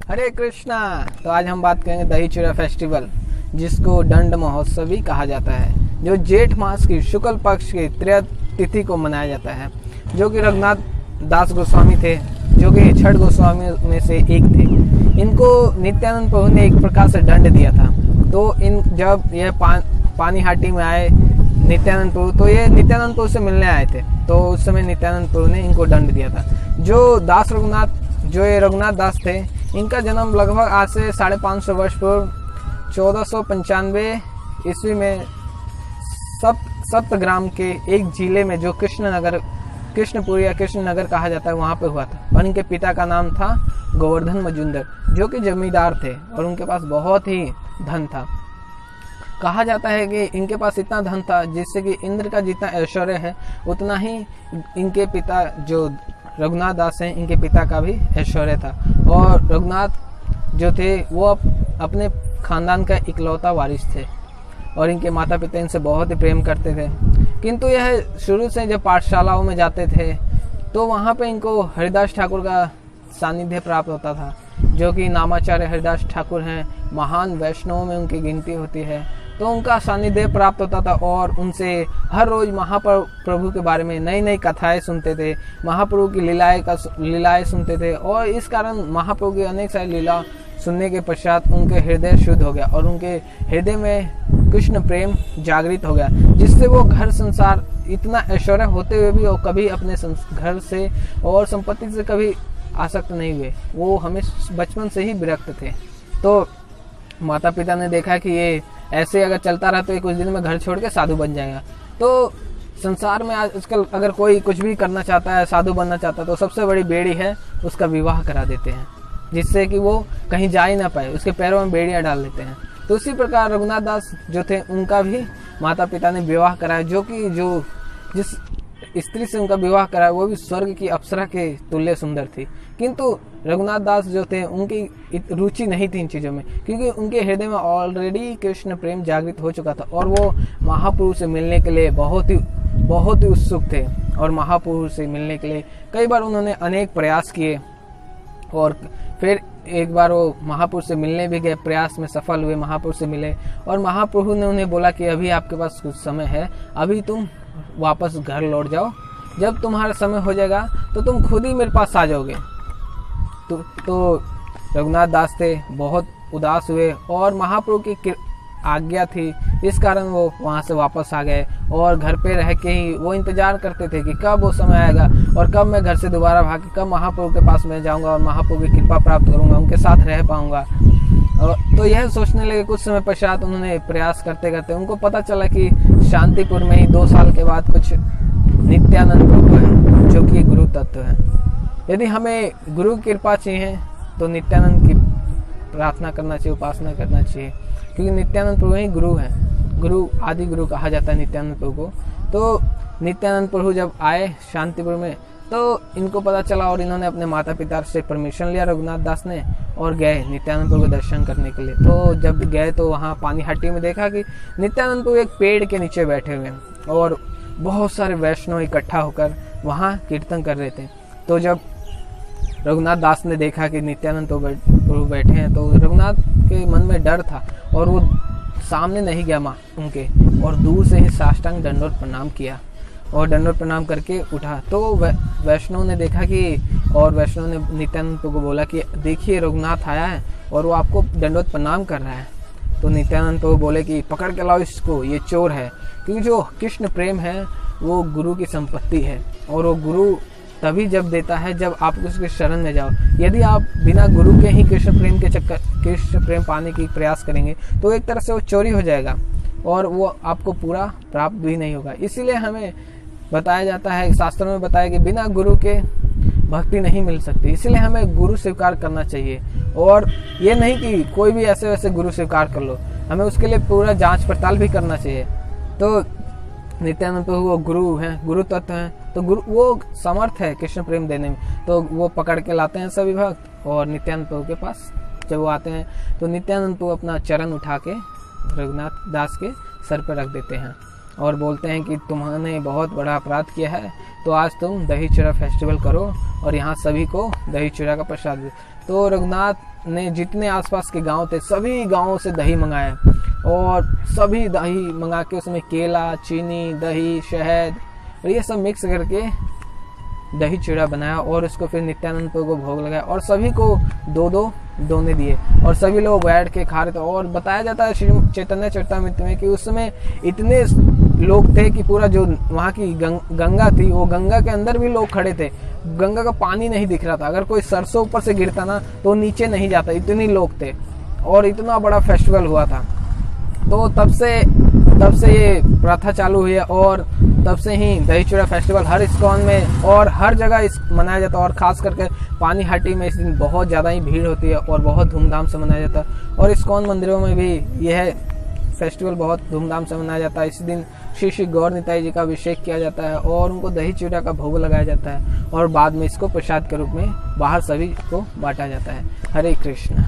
हरे कृष्णा। तो आज हम बात करेंगे दही चूड़ा फेस्टिवल, जिसको दंड महोत्सव भी कहा जाता है, जो जेठ मास की शुक्ल पक्ष की त्रय तिथि को मनाया जाता है। जो कि रघुनाथ दास गोस्वामी थे, जो कि 6 गोस्वामी में से एक थे। इनको नित्यानंद प्रभु ने एक प्रकार से दंड दिया था। तो इन जब यह पानीहाटी में आए नित्यानंद प्रभु, तो ये नित्यानंद प्रभु से मिलने आए थे। तो उस समय नित्यानंद प्रभु ने इनको दंड दिया था। जो दास रघुनाथ, जो ये रघुनाथ दास थे, इनका जन्म लगभग आज से 550 वर्ष पूर्व 1495 ईस्वी में सप्तग्राम के एक जिले में, जो कृष्णपुर या कृष्णनगर कहा जाता है, वहाँ पे हुआ था। और इनके पिता का नाम था गोवर्धन मजुमदार, जो कि जमींदार थे और उनके पास बहुत ही धन था। कहा जाता है कि इनके पास इतना धन था जिससे कि इंद्र का जितना ऐश्वर्य है उतना ही इनके पिता जो रघुनाथ दास हैं, इनके पिता का भी ऐश्वर्य था। और रघुनाथ जो थे वो अपने खानदान का इकलौता वारिस थे और इनके माता पिता इनसे बहुत ही प्रेम करते थे। किंतु यह शुरू से जब पाठशालाओं में जाते थे तो वहाँ पे इनको हरिदास ठाकुर का सानिध्य प्राप्त होता था, जो कि नामाचार्य हरिदास ठाकुर हैं, महान वैष्णवों में उनकी गिनती होती है। तो उनका सानिध्य प्राप्त होता था और उनसे हर रोज महाप्रभु के बारे में नई नई कथाएं सुनते थे, महाप्रभु की लीलाएं सुनते थे। और इस कारण महाप्रभु की अनेक सारी लीला सुनने के पश्चात उनके हृदय शुद्ध हो गया और उनके हृदय में कृष्ण प्रेम जागृत हो गया, जिससे वो घर संसार इतना ऐश्वर्य होते हुए भी वो कभी अपने घर से और संपत्ति से कभी आसक्त नहीं हुए। वो हमें बचपन से ही विरक्त थे। तो माता पिता ने देखा कि ये ऐसे अगर चलता रहा तो ये कुछ दिन में घर छोड़ के साधु बन जाएगा। तो संसार में आजकल अगर कोई कुछ भी करना चाहता है, साधु बनना चाहता है, तो सबसे बड़ी बेड़ी है उसका विवाह करा देते हैं, जिससे कि वो कहीं जा ही ना पाए, उसके पैरों में बेड़ियां डाल देते हैं। तो उसी प्रकार रघुनाथ दास जो थे उनका भी माता पिता ने विवाह कराया, जो जिस स्त्री से उनका विवाह कराया वो भी स्वर्ग की अप्सरा के तुल्य सुंदर थी। किंतु रघुनाथ दास जो थे उनकी रुचि नहीं थी इन चीज़ों में, क्योंकि उनके हृदय में ऑलरेडी कृष्ण प्रेम जागृत हो चुका था और वो महापुरुष से मिलने के लिए बहुत ही उत्सुक थे। और महापुरुष से मिलने के लिए कई बार उन्होंने अनेक प्रयास किए और फिर एक बार वो महापुरुष से मिलने भी गए, प्रयास में सफल हुए, महापुरुष से मिले। और महाप्रभु ने उन्हें बोला कि अभी आपके पास कुछ समय है, अभी तुम वापस घर लौट जाओ, जब तुम्हारा समय हो जाएगा तो तुम खुद ही मेरे पास आ जाओगे। तो रघुनाथ दास थे बहुत उदास हुए और महाप्रभु की आज्ञा थी, इस कारण वो वहाँ से वापस आ गए। और घर पे रह के ही वो इंतजार करते थे कि कब वो समय आएगा और कब मैं घर से दोबारा भाग के कब महाप्रभु के पास मैं जाऊँगा और महाप्रभु की कृपा प्राप्त करूँगा, उनके साथ रह पाऊँगा। तो यह सोचने लगे। कुछ समय पश्चात उन्होंने प्रयास करते करते उनको पता चला कि शांतिपुर में ही 2 साल के बाद कुछ नित्यानंद प्रभु है, जो कि गुरु तत्व है। यदि हमें गुरु की कृपा चाहिए तो नित्यानंद की प्रार्थना करना चाहिए, उपासना करना चाहिए, क्योंकि नित्यानंद प्रभु ही गुरु हैं। गुरु आदि गुरु कहा जाता है नित्यानंद प्रभु को। तो नित्यानंद प्रभु जब आए शांतिपुर में तो इनको पता चला और इन्होंने अपने माता पिता से परमिशन लिया रघुनाथ दास ने और गए नित्यानंद प्रभु के दर्शन करने के लिए। तो जब गए तो वहाँ पानीहाटी में देखा कि नित्यानंद प्रभु एक पेड़ के नीचे बैठे हुए हैं और बहुत सारे वैष्णव इकट्ठा होकर वहाँ कीर्तन कर रहे थे। तो जब रघुनाथ दास ने देखा कि नित्यानंद प्रभु बैठे हैं तो रघुनाथ के मन में डर था और वो सामने नहीं गया माँ उनके, और दूर से ही साष्टांग दंडवत प्रणाम किया और दंडवत प्रणाम करके उठा। तो वैष्णव ने देखा कि, और वैष्णव ने नित्यानंद प्रभु को बोला कि देखिए रघुनाथ आया है और वो आपको दंडवत प्रणाम कर रहा है। तो नित्यानंद प्रभु बोले कि पकड़ के लाओ इसको, ये चोर है। क्योंकि जो कृष्ण प्रेम है वो गुरु की संपत्ति है और वो गुरु तभी जब देता है जब आप उसके शरण में जाओ। यदि आप बिना गुरु के ही कृष्ण प्रेम पाने की प्रयास करेंगे तो एक तरह से वो चोरी हो जाएगा और वो आपको पूरा प्राप्त भी नहीं होगा। इसीलिए हमें बताया जाता है, शास्त्रों में बताया कि बिना गुरु के भक्ति नहीं मिल सकती। इसीलिए हमें गुरु स्वीकार करना चाहिए और ये नहीं कि कोई भी ऐसे वैसे गुरु स्वीकार कर लो, हमें उसके लिए पूरा जांच पड़ताल भी करना चाहिए। तो नित्यानंद प्रभु वो गुरु हैं, गुरु तत्व हैं, तो गुरु वो समर्थ है कृष्ण प्रेम देने में। तो वो पकड़ के लाते हैं सभी भक्त और नित्यानंद प्रभु के पास जब वो आते हैं तो नित्यानंद प्रभु अपना चरण उठा के रघुनाथ दास के सर पर रख देते हैं और बोलते हैं कि तुम्हारे बहुत बड़ा अपराध किया है, तो आज तुम दही चूड़ा फेस्टिवल करो और यहाँ सभी को दही चूड़ा का प्रसाद दिया। तो रघुनाथ ने जितने आसपास के गांव थे सभी गांवों से दही मंगाया और सभी दही मंगा के उसमें केला, चीनी, दही, शहद और ये सब मिक्स करके दही चूड़ा बनाया और उसको फिर नित्यानंद को भोग लगाया और सभी को दो दो दोने दिए और सभी लोग बैठ के खा रहे थे। और बताया जाता है श्री चैतन्य चरितामृत में कि उस समय इतने लोग थे कि पूरा जो वहाँ की गंगा थी वो गंगा के अंदर भी लोग खड़े थे। गंगा का पानी नहीं दिख रहा था, अगर कोई सरसों ऊपर से गिरता ना तो नीचे नहीं जाता, इतने लोग थे और इतना बड़ा फेस्टिवल हुआ था। तो तब से ये प्रथा चालू हुई है और तब से ही दही चूड़ा फेस्टिवल हर इस्कॉन में और हर जगह मनाया जाता है और खास करके पानीहाटी में इस दिन बहुत ज़्यादा ही भीड़ होती है और बहुत धूमधाम से मनाया जाता है। और इस्कॉन मंदिरों में भी यह फेस्टिवल बहुत धूमधाम से मनाया जाता है। इस दिन श्री श्री गौर निताई जी का अभिषेक किया जाता है और उनको दही चूड़ा का भोग लगाया जाता है और बाद में इसको प्रसाद के रूप में बाहर सभी को बांटा जाता है। हरे कृष्ण।